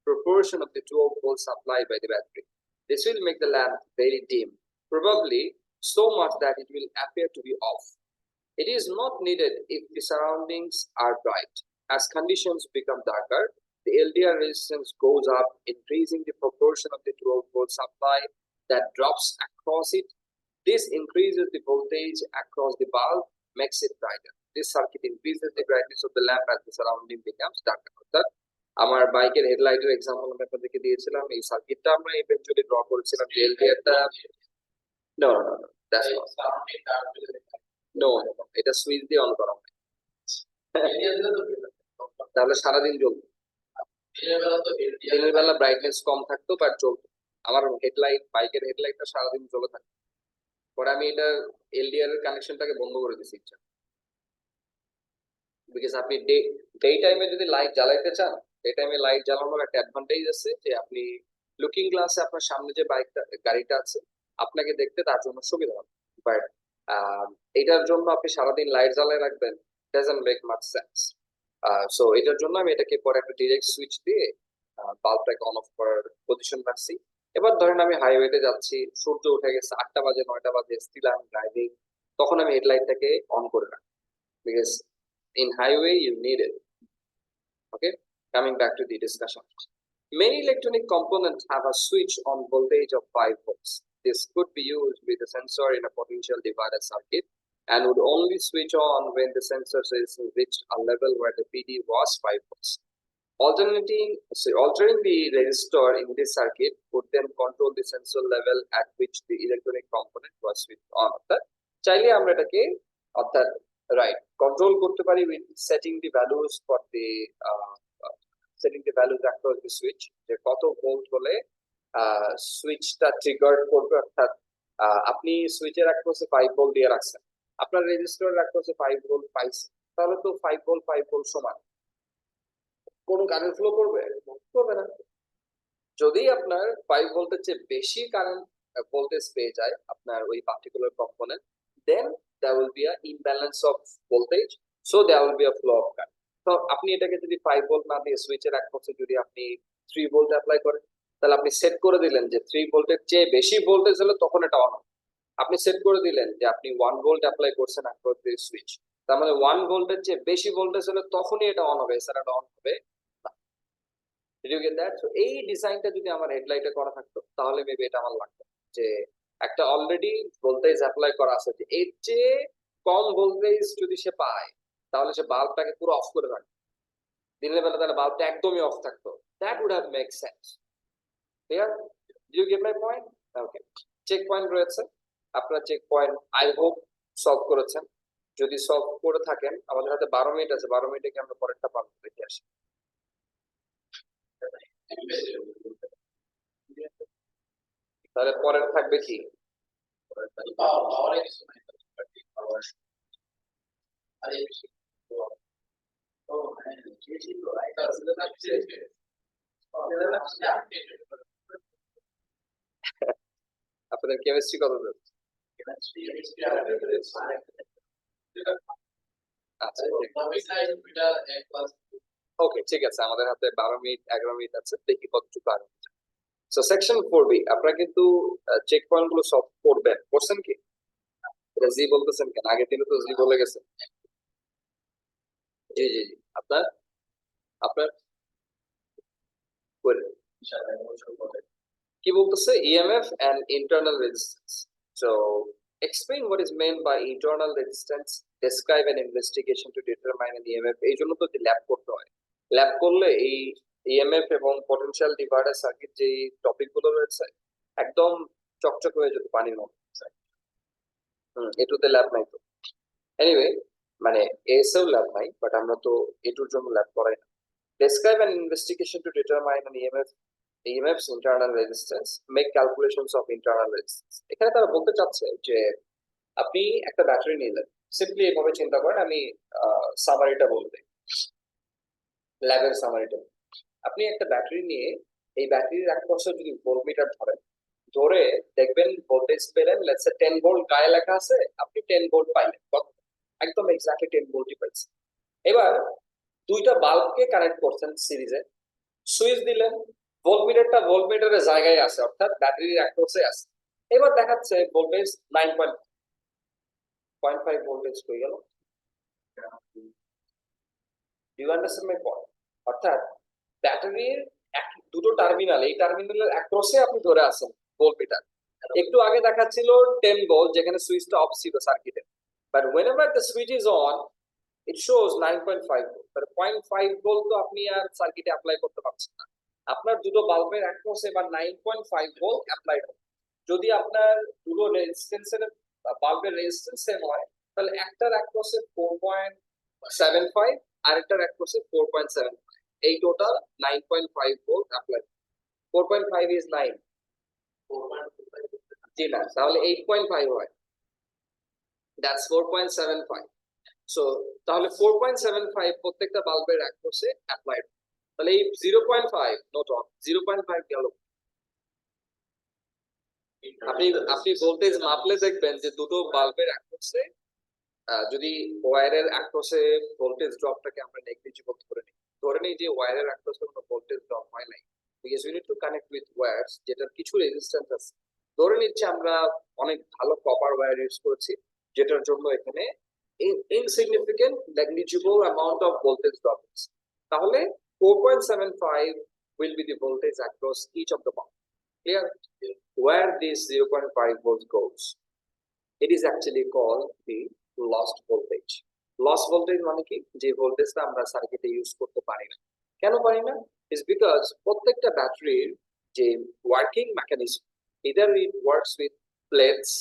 Speaker 1: proportion of the 12 volt supply by the battery. This will make the lamp very dim, probably so much that it will appear to be off. It is not needed if the surroundings are bright. As conditions become darker, the LDR resistance goes up, increasing the proportion of the 12 volt supply that drops across it. This increases the voltage across the bulb, makes it brighter. This circuit increases the brightness of the lamp as the surrounding becomes darker. অর্থাৎ আমার বাইকের হেডলাইটের example আমি আপনাদেরকে দিয়েছিলাম, এই সার্কিটটা আমরা eventually draw করেছিলাম যে এলডিআরটা no no no that's no no, এটা সুইচ দিয়ে অন করা হয়, তাহলে সারাদিন জ্বলতো। দিনের বেলা ব্রাইটনেস কম থাকতো বাট জ্বলতো। আমার হেডলাইট, বাইকের হেডলাইটটা সারাদিন জ্বলে থাকতো। পরে আমি এটা এলডিআর এর কানেকশনটাকে বন্ধ করে দিয়েছি ইচ্ছা, বিকজ আপনি ডে টাইমে যদি লাইট জ্বালাইতে চান, ডে টাইমে লাইট জ্বালানোর একটা অ্যাডভান্টেজ আছে যে আপনি লুকিং গ্লাসে আপনার সামনে যে গাড়িটা আছে আপনাকে দেখতে তার জন্য সুবিধা হবে, বাট এটার জন্য আপনি সারাদিন লাইট জ্বালায় রাখবেন, doesn't make much sense. So এটার জন্য আমি এটাকে পরে একটা ডিরেক্ট সুইচ দিয়ে বাল্বটাকে অন অফ করার পজিশন রাখছি। এবার ধরেন আমি হাইওয়েতে যাচ্ছি, সূর্য উঠে গেছে, 8টা বাজে 9টা বাজে, স্টিল আই এম ড্রাইভিং, তখন আমি হেডলাইটটাকে অন করে রাখি, because in highway you need it. Okay, coming back to the discussion, many electronic components have a switch on voltage of 5 volts. This could be used with a sensor in a potential divider circuit and would only switch on when the sensor is reached a level where the PD was 5 volts. Altering the resistor in this circuit would then control the sensor level at which the electronic component was switched on. অর্থাৎ চাইলে আমরা এটাকে অর্থাৎ right control করতে পারি with setting the values for the setting the values across the switch, যে কত volt হলে সুইচটা ট্রিগার করবে। অর্থাৎ আপনি সুইচের অ্যাক্রসে 5 ভোল্ট দিয়ে রাখছেন, আপনার রেজিস্টরের অ্যাক্রসে 5 ভোল্ট পাইছে, তাহলে তো 5 ভোল্ট সমান, কোনো কারেন্ট ফ্লো করবে? করবে না। যদি আপনার 5 ভোল্টের চেয়ে বেশি কারেন্ট ভোল্টেজ পেয়ে যায় আপনার ওই particular component, then there will be a imbalance of voltage, so there will be a flow of current. তো আপনি এটাকে যদি 5 ভোল্ট না দিয়ে সুইচের এক পাশে যদি আপনি 3 ভোল্ট অ্যাপ্লাই করেন, তাহলে আপনি সেট করে দিলেন যে 3 ভোল্টের চেয়ে বেশি ভোল্টেজ হলে তখন এটা অন হবে। আপনি সেট করে দিলেন যে আপনি 1 ভোল্ট অ্যাপ্লাই করছেন অ্যাক্রস দি সুইচ, তার মানে 1 ভোল্টের চেয়ে বেশি ভোল্টেজ হলে তখনই এটা অন হবে, এছাড়া এটা অন হবে না। Did you get that? So এই ডিজাইনটা যদি আমার হেডলাইটে করা থাকতো তাহলে মেবি এটা আমার লাগতো যে একটা অলরেডি ভোল্টেজ অ্যাপ্লাই করা আছে, যে এর চেয়ে কম ভোল্টেজ যদি সে পায় তাহলে সে বাল্বটাকে পুরো অফ করে রাখবে, দিনের বেলা তাহলে বাল্বটা একদমই অফ থাকতো। That would have make sense. Clear? Do you get my point? Okay, check point রয়েছে, আপনার check point I hope solve করেছেন। যদি সলভ করে থাকেন, আমাদের হাতে 12 মিনিট আছে, 12 মিনিটে কি আমরা পরেরটা পাবো? দেখে আসি। তাহলে পরের থাকবে কি? আপনাদের কেমিস্ট্রি কত দূর? আচ্ছা, ওকে, ঠিক আছে, আমাদের হাতে 12 মিনিট 11 মিনিট আছে, দেখি কতটুকু আগে। সো সেকশন 4B আপনারা কিন্তু চেক পয়েন্ট গুলো সলভ করবেন, করছেন কি? এটা জি বলতেছেন কেন? আগের দিনে তো জি বলে গেছে। জি জি জি, আপনার আপনার করে কি বলতেছে? EMF and internal resistance. So explain what is meant by internal resistance, describe an investigation to determine an EMF। এই জন্য তো ল্যাব করতে হয়, ল্যাব করলে এই ইএমএফ এবং পটেনশিয়াল ডিভাইডার সার্কিট যে টপিক গুলো রয়েছে একদম চকচক হয়ে যেত পানির মতো। এটুতে ল্যাব নাই তো, এনিওয়ে মানে এসেও ল্যাব নাই, বাট আমরা তো এটুর জন্য ল্যাব করাই না। Describe an investigation to determine an EMF's internal resistance, make calculations of internal resistance। এখানে তারা বলতে চাচ্ছে যে আপনি একটা ব্যাটারি নিলেন, সিম্পলি এভাবে চিন্তা করেন, আমি সামারিটা বলতে, ল্যাবের সামারিটা। আপনি একটা ব্যাটারি নিয়ে এই ব্যাটারির এক পাশে যদি ভোল্টমিটার ধরেন, ধরে দেখবেন ভোল্টেজ পেলেন, লেটস সে 10 ভোল্ট গায়ে লেখা আছে, আপনি 10 ভোল্ট পাইলেন, একদম এক্স্যাক্টলি 10 ভোল্টই পাইছেন। এবার দুইটা বাল্বকে কানেক্ট করছেন সিরিজে, সুইচ দিলেন, ভোল্টমিটারটা ভোল্টমিটারের জায়গায় আছে, অর্থাৎ ব্যাটারির অ্যাক্রসে আছে। এবার দেখাচ্ছে ভোল্টেজ 9.5 ভোল্টেজ হয়ে গেল। You understand my point? অর্থাৎ ব্যাটারির দুটো টার্মিনাল, এই টার্মিনালের অ্যাক্রসে আপনি ধরে আছেন ভোল্টমিটার। একটু আগে দেখাচ্ছিল 10 ভোল্ট যেখানে সুইচটা অফ ছিল সার্কিটে, but whenever the switch is on it shows 9.5 volt. তাহলে 0.5 ভোল্ট তো আপনি আর সার্কিটে অ্যাপ্লাই করতে পারছেন না, আপনার দুটো বাল্বের অ্যাক্রসে বা 9.5 ভোল্ট অ্যাপ্লাই হবে। যদি আপনার দুটো রেজিস্ট্যান্সের বাল্বের রেজিস্ট্যান্স সেম হয়, তাহলে একটার অ্যাক্রসে 4.75 আর একটার অ্যাক্রসে 4.75, এই টোটাল 9.5 ভোল্ট অ্যাপ্লাই। 4.5 is 9, জি না, তাহলে 8.5 হয়, দ্যাটস 4.75। সো তাহলে 4.75 প্রত্যেকটা বাল্বের অ্যাক্রসে অ্যাপ্লাইড। তাহলে এই 0.5 নোট অন, 0.5 গেল। আপনি আপনি ভোল্টেজ মাপলে দেখবেন যে দুটো বাল্বের অ্যাক্রসে যদি ওয়্যারের অ্যাক্রসে ভোল্টেজ ড্রপটাকে আমরা নেগলিজিবল ধরে নিই যে ওয়্যারের অ্যাক্রসে কোনো ভোল্টেজ ড্রপ হয় নাই, because you need to connect with wires যেটার কিছু রেজিস্ট্যান্স আছে। ধরে নিচ্ছে আমরা অনেক ভালো কপার ওয়্যার ইউজ করছি, যেটার জন্য এখানে insignificant negligible amount of voltage drop is, তাহলে 4.75 will be the voltage across each of the bulb. Clear? Where this 0.5 volt goes, it is actually called the lost voltage. Lost voltage মানে কি? যে ভোল্টেজটা আমরা সার্কিটে ইউজ করতে পারি না। কেন পারি না? is because প্রত্যেকটা ব্যাটারির যে working mechanism, either it works with plates,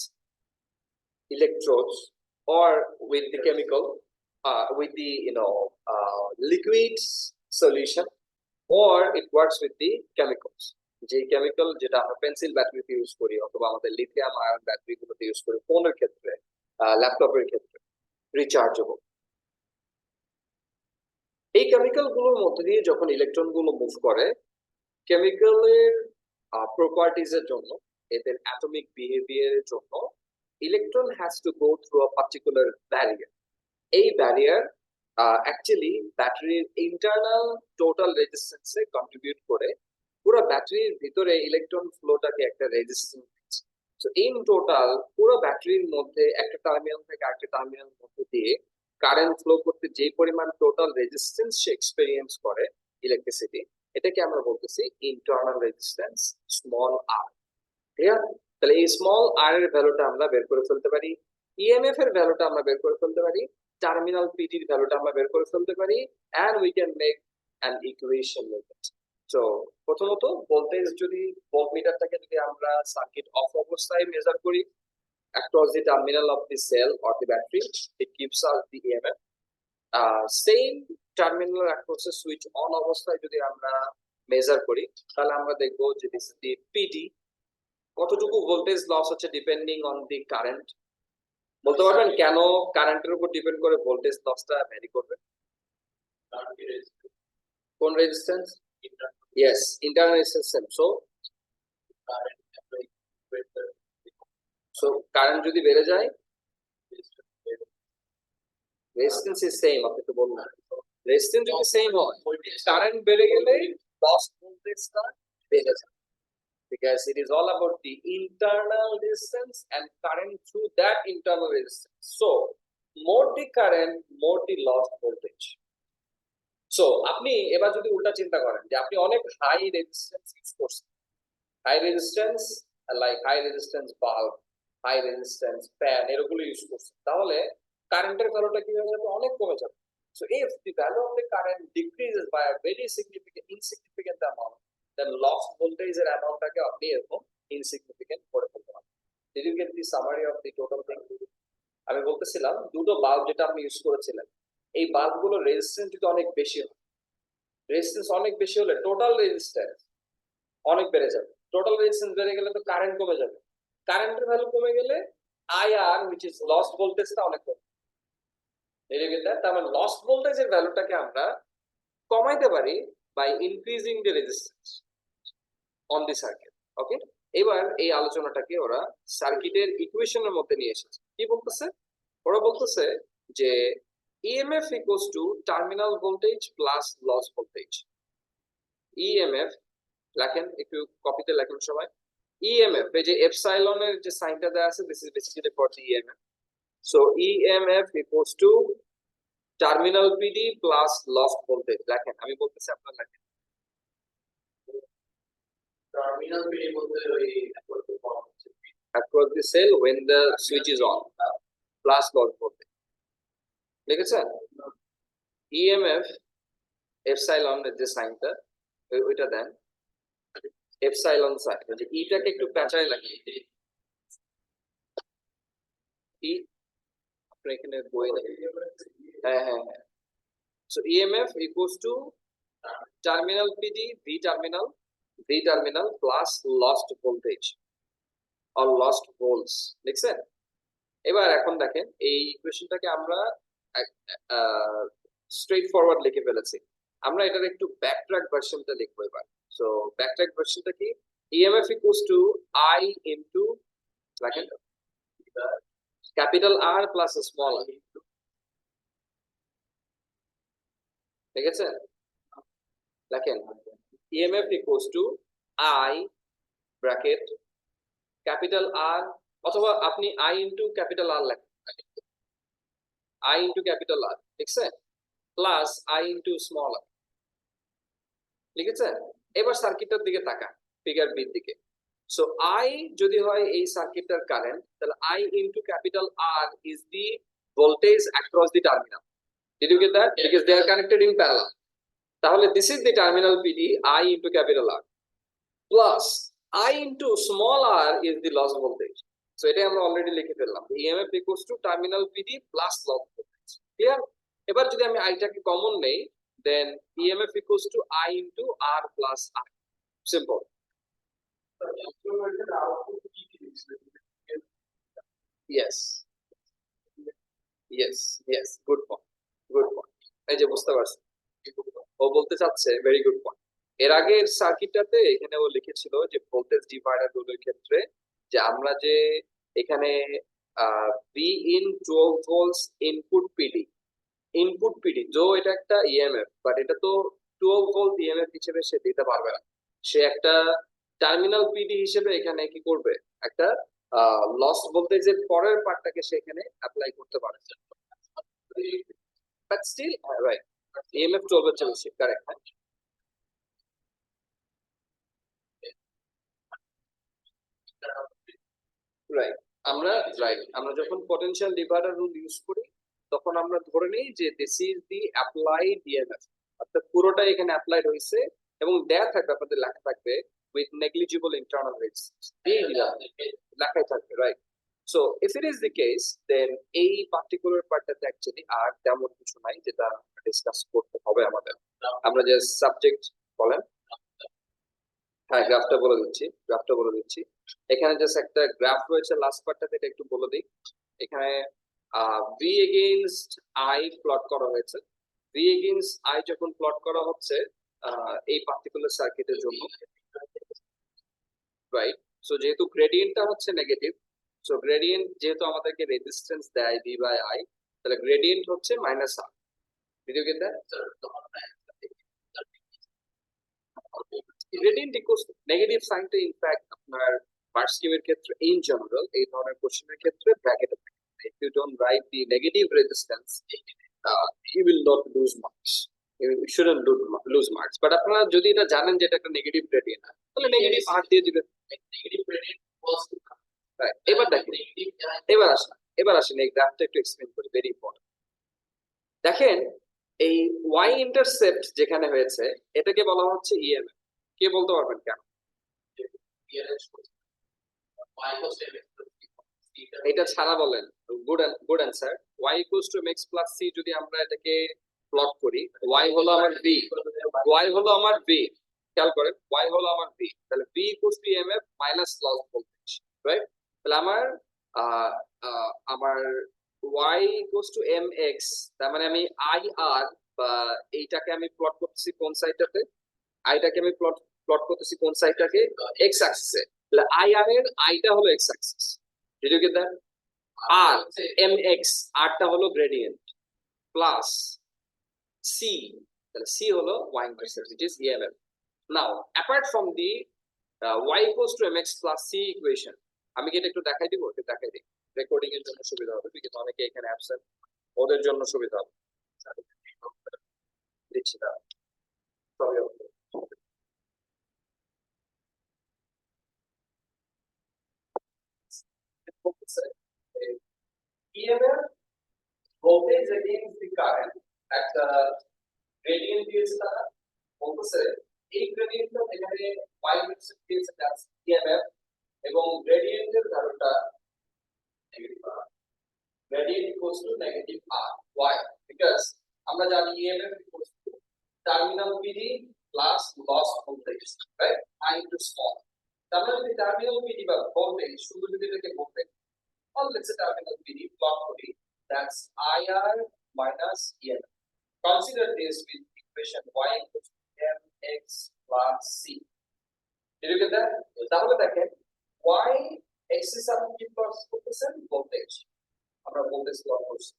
Speaker 1: electrodes, or with the chemical, with the liquid solution, or it works with the chemicals। যে কেমিক্যাল যেটা আমরা পেন্সিল ব্যাটারিতে ইউজ করি অথবা আমাদের লিথিয়াম আয়ন ব্যাটারিগুলোতে ইউজ করি, ফোনের ক্ষেত্রে, ল্যাপটপের ক্ষেত্রে, রিচার্জেবল। এই কেমিক্যাল গুলোর মধ্যে দিয়ে যখন ইলেকট্রন গুলো মুভ করে, কেমিক্যালের প্রপার্টিজ এর জন্য, এদের অ্যাটমিক বিহেভিয়ারের জন্য, electron has to go through a particular barrier. এই ব্যারিয়ার অ্যাকচুয়ালি ব্যাটারির ইন্টারনাল টোটাল রেজিস্ট্যান্সে কন্ট্রিবিউট করে পুরো ব্যাটারির ভিতরে ইলেকট্রন ফ্লোটাকে একটা রেজিস্ট্যান্স দিচ্ছে। সো ইন টোটাল পুরো ব্যাটারির মধ্যে একটা টার্মিনাল থেকে আরেকটা টার্মিনাল মধ্যে দিয়ে কারেন্ট ফ্লো করতে যে পরিমাণ টোটাল রেজিস্ট্যান্স সে এক্সপেরিয়েন্স করে ইলেকট্রিসিটি, এটাকে আমরা বলতেছি ইন্টারনাল রেজিস্ট্যান্স, স্মল আর। ক্লিয়ার? তাহলে এই স্মল আর এর ভ্যালুটা আমরা বের করে ফেলতে পারি, ইএমএফ এর ভ্যালুটা আমরা বের করে ফেলতে পারি, টার্মিনাল পিটির ভ্যালুটা আমরা বের করে ফেলতে পারি, and we can make an equation with it. সো প্রথমত ভোল্টেজ যদি ভোল্টমিটারটাকে যদি আমরা সার্কিট অফ অবস্থায় মেজার করি across the terminal of the cell or the battery, it gives us the EMF. Same terminal across the switch on অবস্থায় যদি আমরা মেজার করি তাহলে আমরা দেখব যে this is the PD, কতটুকু ভোল্টেজ লস হচ্ছে ডিপেন্ডিং অন দি কারেন্ট। বলতে পারবেন কেন কারেন্টের উপর ডিপেন্ড করে ভোল্টেজ লসটা ভ্যারি করবে? কোন resistance? Yes, internal resistance. So current যদি বেড়ে যায়, রেজিস্ট্যান্স ইজ সেম। আপনি তো বললেন রেজিস্ট্যান্স যদি সেম হয়, কারেন্ট বেড়ে গেলে লস ভোল্টেজটা বেড়ে যায়, because it is all about the internal resistance and current through that internal resistance. So more the current, more the lost voltage. So আপনি এবার যদি উল্টা চিন্তা করেন যে আপনি অনেক হাই রেজিস্ট্যান্স ইউজ করছেন, high resistance like high resistance bulb, high resistance fan, এগুলো ইউজ করছেন, তাহলে কারেন্টের ভ্যালুটা কি হয়ে যাবে? অনেক কমে যাবে। So if the value of the current decreases by a very insignificant amount, then lost voltage এর অ্যামাউন্টটাকে আপনি এরকম ইনসিগনিফিকেন্ট করে ফেলতে পারেন। Did you get the summary of the total thing? আমি বলতেছিলাম দুটো বাল্ব যেটা আপনি ইউজ করেছিলেন, এই বাল্বগুলোর রেজিস্ট্যান্স যদি অনেক বেশি হয়, রেজিস্ট্যান্স অনেক বেশি হলে টোটাল রেজিস্ট্যান্স অনেক বেড়ে যাবে। টোটাল রেজিস্ট্যান্স বেড়ে গেলে তো কারেন্ট কমে যাবে, কারেন্টের ভ্যালু কমে গেলে আইআর which is lost voltage-টা অনেক কমে। Did you get that? তার মানে লস্ট ভোল্টেজের ভ্যালুটাকে আমরা কমাইতে পারি by increasing the resistance on the circuit. ওকে, এবার এই আলোচনাটাকে ওরা সার্কিটের ইকুয়েশনের মধ্যে নিয়ে এসেছে। কি বলতেছে? ওরা বলতেছে যে EMF equals to terminal voltage plus loss voltage. EMF লেখেন, একটু কপিতে লেখেন সবাই। ইএমএফ এই যে এপসাইলনের যে সাইনটা দেওয়া আছে, this is basically for the EMF. So EMF equals to terminal PD plus lost voltage. লেখেন, আমি বলতেছি আপনারা লেখেন। Terminal PD বলতে ওই across the cell when the switch is on plus loss voltage লিখেছেন। EMF epsilon এর যে সাইনটা ওইটা দেন, এপসাইলন সাইন, যে ইটাকে একটু প্যাচায় লাগিয়ে ই আপনি এখানে বই দেখেন। হ্যাঁ হ্যাঁ হ্যাঁ। So EMF equals to terminal PD V terminal plus lost voltage or lost volts লিখছেন। এবার এখন দেখেন এই ইকুয়েশনটাকে আমরা স্ট্রেট ফরওয়ার্ড লিখে ফেলেছি, আমরা এটার একটু ব্যাকট্র্যাক ভার্সনটা লিখবো এবার। সো ব্যাকট্র্যাক ভার্সনটা কি? EMF equals to I into দেখেন capital R plus small r, ঠিক আছে? দেখেন EMF equals to I bracket capital R, অথবা আপনি I into ক্যাপিটাল R লেখেন, I into ক্যাপিটাল R, ঠিক আছে? Plus I into small r, লিখেছেন? এবার সার্কিটটার দিকে তাকান, ফিগার বি দিকে। সো I যদি হয় এই সার্কিটটার কারেন্ট, তাহলে I into capital R is the voltage across the terminal. Did you get that? Because they are connected in parallel. তাহলে this is the terminal PD, I into capital R plus I into small r is the loss voltage. So এটা আমরা already লিখে ফেললাম, EMF equals to terminal PD plus loss voltage. Clear? এবার যদি আমি I টাকে common নেই, then EMF equals to I into R plus I. Simple. Yes. Yes. Yes. Good point. Good point. এই যে বুঝতে পারছেন। ও বলতে চাচ্ছে ভেরি গুড পয়েন্ট। এর আগের সার্কিটটাতে এখানে ও লিখেছিল যে ভোল্টেজ ডিভাইডার রুলের ক্ষেত্রে যে আমরা যে এখানে be in 12 volts input PD এটা একটা ইএমএফ, বাট এটা তো 12 ভোল্ট ইএমএফ হিসেবে সে দিতে পারবে না। সে একটা টার্মিনাল পিডি হিসেবে এখানে কি করবে, একটা লস ভোল্টেজের পরের পার্টটাকে সে এখানে অ্যাপ্লাই করতে পারে। বাট স্টিল রাইট, ইএমএফ 12 এর চেয়ে বেশি, কারেক্ট। রাইট, আমরা আমরা যখন পটেনশিয়াল ডিভাইডার রুল ইউজ করি তখন আমরা ধরে নিই যে this is the applied EMF, অর্থাৎ পুরোটাই এখানে অ্যাপ্লাইড হয়েছে এবং দেয়া থাকবে, আপনাদের লেখা থাকবে উইথ নেগলিজিবল ইন্টারনাল রেজিস্ট্যান্স, লেখাই থাকবে, right. So if it is the case then এই পার্টিকুলার পার্টটাতে অ্যাকচুয়ালি আর তেমন কিছু নাই যেটা ডিসকাস করতে হবে আমাদের। আমরা যে সাবজেক্ট বলেন, হ্যাঁ গ্রাফটা বলে দিচ্ছি। এখানে জাস্ট একটা গ্রাফ রয়েছে লাস্ট পার্টটাতে, এটা একটু বলে দিই। এখানে ভি এগেইনস্ট আই প্লট করা হয়েছে। ভি এগেইনস্ট আই যখন প্লট করা হচ্ছে এই পার্টিকুলার সার্কিটের জন্য, রাইট। সো যেহেতু গ্রেডিয়েন্টটা হচ্ছে নেগেটিভ, সো গ্রেডিয়েন্ট যেহেতু আমাদেরকে রেজিস্ট্যান্স দেয় ভি বাই আই, তাহলে গ্রেডিয়েন্ট হচ্ছে minus R. Did you get that? Gradient equals negative sign টা ইনফ্যাক্ট আপনার পার্ট স্কিমের ক্ষেত্রে ইন জেনারেল এই ধরনের কোশ্চেনের ক্ষেত্রে ব্র্যাকেটে থাকে। If you don't write the negative resistance, you will not lose marks. You shouldn't lose marks. But আপনারা যদি এটা জানেন যে এটা একটা নেগেটিভ গ্রেডিয়েন্ট, তাহলে নেগেটিভ আর দিয়ে দিবেন। Negative gradient positive, right. এবার আসেন এই গ্রাফটা একটু এক্সপ্লেইন করি, ভেরি ইম্পর্টেন্ট। দেখেন এই ওয়াই ইন্টারসেপ্ট যেখানে হয়েছে এটাকে বলা হচ্ছে ইএমএফ। কে বলতে পারবেন কেন? এটা ছাড়া বলেন। Good answer. y equals to mx plus c যদি আমরা এটাকে প্লট করি, y হলো আমার v, খেয়াল করেন y হলো আমার v, তাহলে v equals to emf minus loss voltage, right. তাহলে আমার y ইকুয়ালস টু mx, তার মানে আমি ir বা এইটাকে আমি প্লট করতেছি কোন সাইডটাতে, আইটাকে আমি প্লট করতেছি কোন সাইডটাকে, এক্স অ্যাক্সিসে। তাহলে আইআর এর আইটা হলো X axis, did you get that? আর এমএক্স আরটা হলো গ্রেডিয়েন্ট প্লাস সি, তাহলে সি হলো Y intercept, it is EMF. Now apart from the Y equals to MX plus C equation, আমি কি এটা একটু দেখাই দিব? একটু দেখাই দিই, রেকর্ডিং এর জন্য সুবিধা হবে, বিকজ অনেকে এখানে অ্যাবসেন্ট, ওদের জন্য সুবিধা হবে। দিচ্ছি না, সবই হবে। EMF voltage against the current একটা gradient দিয়েছে তারা, বলতেছে এই গ্রেডিয়েন্টটা এখানে y ইন্টারসেপ্ট দিয়েছে, দ্যাটস EMF, এবং গ্রেডিয়েন্টের ভ্যালুটা negative r, gradient equals to negative r. Why? Because আমরা জানি EMF equals to terminal PD plus loss voltage, right? I into small. তার মানে যদি টার্মিনাল PD বা ভোল্টেজ শুধু যদি এটাকে voltage, or let's say terminal PD plot করি, that's IR minus EMF. Consider this with equation y equals to mx plus c. Did you get that? তাহলে দেখেন y axis আপনি কি প্লট করতেছেন, ভোল্টেজ, আমরা ভোল্টেজ প্লট করছি,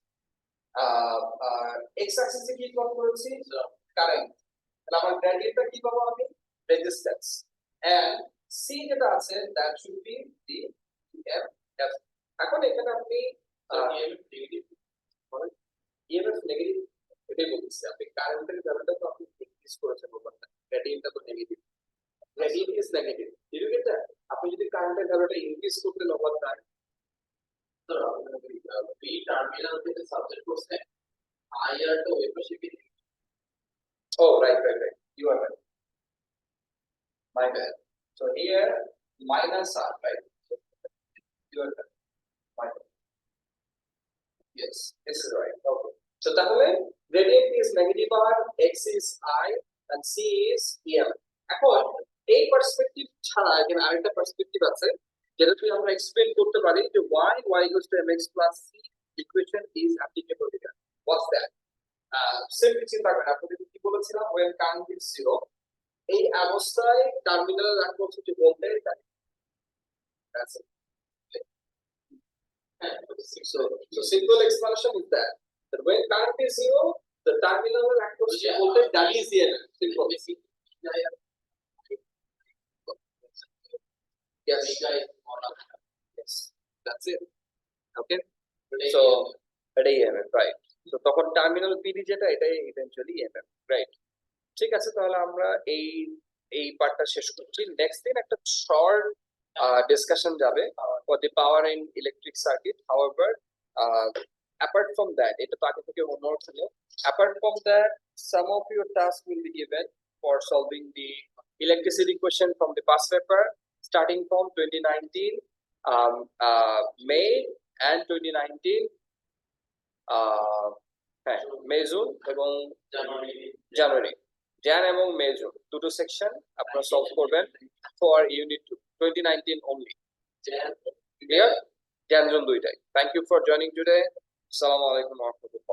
Speaker 1: x অ্যাক্সিসে কি plot করেছি, কারেন্ট। তাহলে আমার গ্রেডিয়েন্টটা কি পাবো আমি, রেজিস্ট্যান্স, এন্ড c যেটা আছে that should be the EMF। এখন এখানে আপনি EMF নেগেটিভ এটাই বলতেছি, আপনি কারেন্টের ভ্যালুটা তো আপনি ইনক্রিজ করেছেন ওভারটা, গ্রেডিয়েন্টটা তো negative, gradient is negative, did you get that? আপনি যদি কারেন্টের ভ্যালুটা ইনক্রিজ করতে ওভার টাইম, তো বি টার্মিনাল থেকে সাবজেক্ট করছে আইআর তো ওই পাশে কি, oh right, you are right, my bad. So here minus R, right, you are right, my bad, yes, this is right, okay. So তাহলে gradient is negative r, x is I and c is EM। এখন এই perspective ছাড়া এখানে আরেকটা perspective আছে যেটা তুই আমরা এক্সপ্লেইন করতে পারি যে y equals to mx plus c equation is applicable here. What's that? Simply চিন্তা করেন আপনি কি বলেছিলাম when current is zero এই অবস্থায় টার্মিনাল রাখবো হচ্ছে voltage that's it. So simple explanation is that when current is zero the terminal across the voltage that is the EMF. Simple. Yes. Yes. That's it. Okay. So এটাই EMF, right? So তখন terminal PD যেটা এটাই eventually EMF, right? ঠিক আছে, তাহলে আমরা এই পার্টটা শেষ করছি। নেক্সট দিন একটা শর্ট discussion যাবে for the power in electric circuit. However, apart from that, এটা তো আগে থেকে homework ছিল। Apart from that, some of your tasks will be given for solving the electricity question from the past paper, starting from 2019 May and 2019 May June এবং জানুয়ারি jan এবং May June দুটো section আপনারা solve করবেন for unit 2 2019 only. Clear? jan June দুইটাই। Thank you for joining today. Assalamu alaikum warahmatullahi